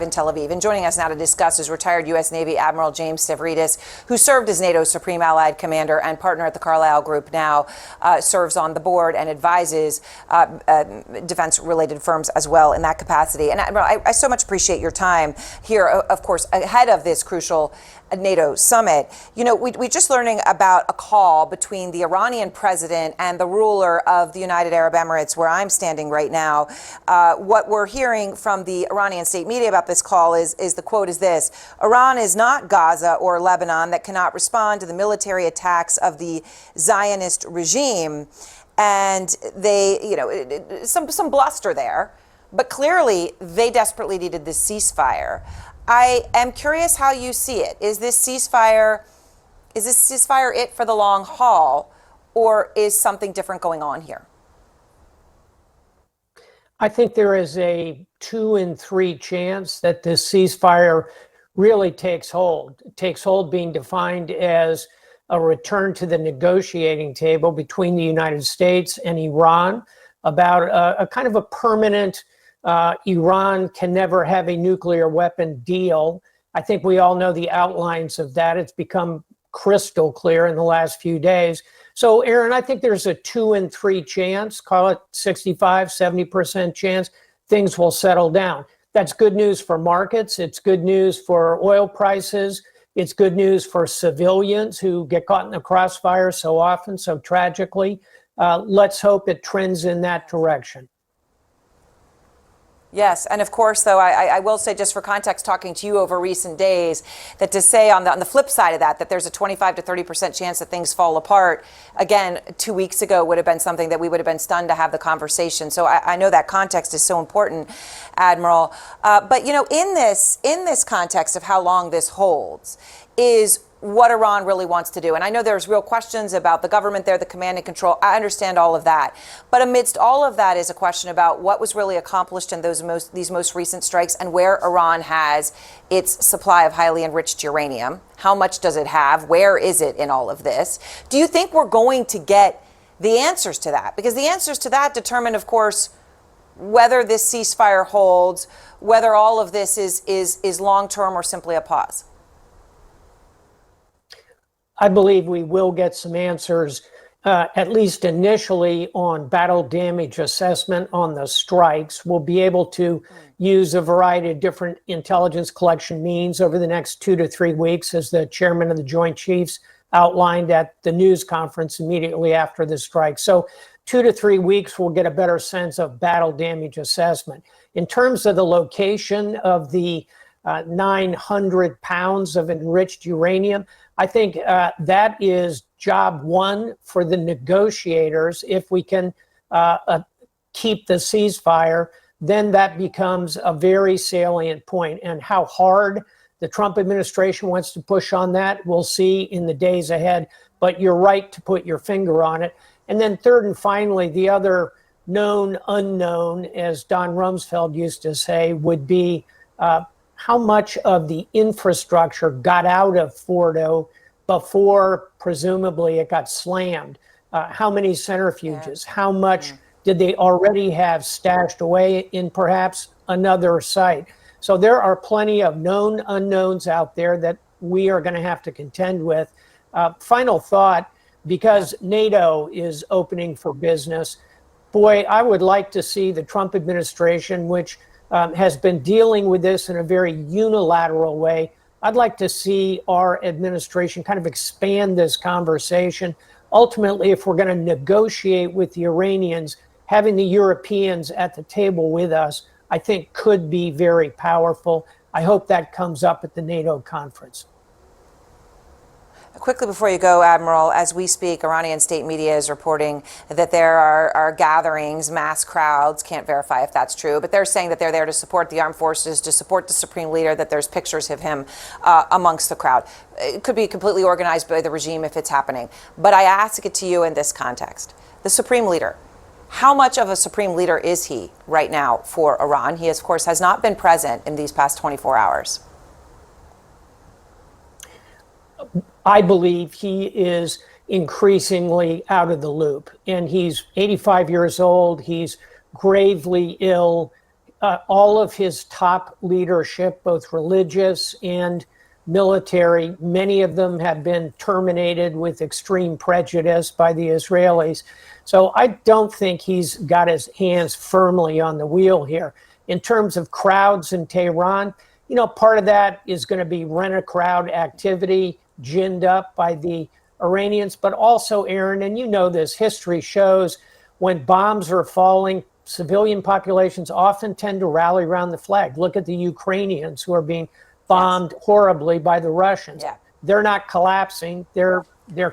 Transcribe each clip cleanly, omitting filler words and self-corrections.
in Tel Aviv. And joining us now to discuss is retired U.S. Navy Admiral James Stavridis, who served as NATO's Supreme Allied Commander and partner at the Carlyle Group, now serves on the board and advises defense-related firms as well in that capacity. And Admiral, I so much appreciate your time here, of course, ahead of this crucial NATO summit. You know, we just learning about a call between the Iranian president and the ruler of the United Arab Emirates, where I'm standing right now. What we're hearing from the Iranian state media about this call is the quote is this: Iran is not Gaza or Lebanon that cannot respond to the military attacks of the Zionist regime. And they, you know, some bluster there, but clearly they desperately needed this ceasefire. I am curious how you see it. Is this ceasefire it for the long haul, or is something different going on here? I think there is a 2 in 3 chance that this ceasefire really takes hold. It takes hold being defined as a return to the negotiating table between the United States and Iran about a kind of a permanent Iran can never have a nuclear weapon deal. I think we all know the outlines of that. It's become crystal clear in the last few days. So, Erin, I think there's a 2 in 3 chance, call it 65, 70% chance things will settle down. That's good news for markets. It's good news for oil prices. It's good news for civilians who get caught in the crossfire so often, so tragically. Let's hope it trends in that direction. Yes, and of course, though, I will say, just for context, talking to you over recent days, that to say on the flip side of that there's a 25 to 30% chance that things fall apart, again, 2 weeks ago would have been something that we would have been stunned to have the conversation. So I know that context is so important, Admiral. But, you know, in this context of how long this holds is what Iran really wants to do. And I know there's real questions about the government there, the command and control. I understand all of that. But amidst all of that is a question about what was really accomplished in these most recent strikes and where Iran has its supply of highly enriched uranium. How much does it have? Where is it in all of this? Do you think we're going to get the answers to that? Because the answers to that determine, of course, whether this ceasefire holds, whether all of this is long-term or simply a pause. I believe we will get some answers, at least initially, on battle damage assessment on the strikes. We'll be able to use a variety of different intelligence collection means over the next 2 to 3 weeks, as the chairman of the Joint Chiefs outlined at the news conference immediately after the strike. So 2 to 3 weeks, we'll get a better sense of battle damage assessment. In terms of the location of the 900 pounds of enriched uranium, I think that is job one for the negotiators. If we can keep the ceasefire, then that becomes a very salient point. And how hard the Trump administration wants to push on that, we'll see in the days ahead. But you're right to put your finger on it. And then third and finally, the other known unknown, as Don Rumsfeld used to say, would be how much of the infrastructure got out of Fordo before presumably it got slammed? How many centrifuges? How much did they already have stashed away in perhaps another site? So there are plenty of known unknowns out there that we are going to have to contend with. Final thought, because NATO is opening for business, boy, I would like to see the Trump administration, which has been dealing with this in a very unilateral way. I'd like to see our administration kind of expand this conversation. Ultimately, if we're going to negotiate with the Iranians, having the Europeans at the table with us, I think could be very powerful. I hope that comes up at the NATO conference. Quickly before you go, Admiral, as we speak, Iranian state media is reporting that there are gatherings, mass crowds, can't verify if that's true, but they're saying that they're there to support the armed forces, to support the supreme leader, that there's pictures of him amongst the crowd. It could be completely organized by the regime if it's happening. But I ask it to you in this context. The supreme leader, how much of a supreme leader is he right now for Iran? He, of course, has not been present in these past 24 hours. I believe he is increasingly out of the loop, and he's 85 years old. He's gravely ill. all of his top leadership, both religious and military, many of them have been terminated with extreme prejudice by the Israelis. So I don't think he's got his hands firmly on the wheel here. In terms of crowds in Tehran, part of that is going to be rent-a-crowd activity ginned up by the Iranians, but also, Erin, and this, history shows when bombs are falling, civilian populations often tend to rally around the flag. Look at the Ukrainians who are being bombed horribly by the Russians. Yeah. They're not collapsing. They're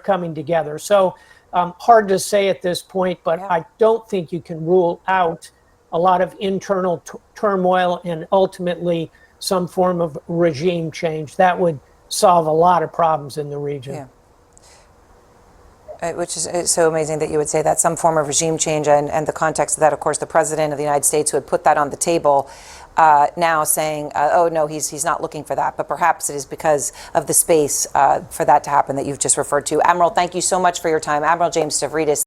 coming together. So hard to say at this point, but I don't think you can rule out a lot of internal turmoil and ultimately some form of regime change. That would solve a lot of problems in the region. Yeah. Which is so amazing that you would say that, some form of regime change, and the context of that, of course, the president of the United States, who had put that on the table, now saying, oh, no, he's not looking for that. But perhaps it is because of the space for that to happen that you've just referred to. Admiral, thank you so much for your time. Admiral James Stavridis.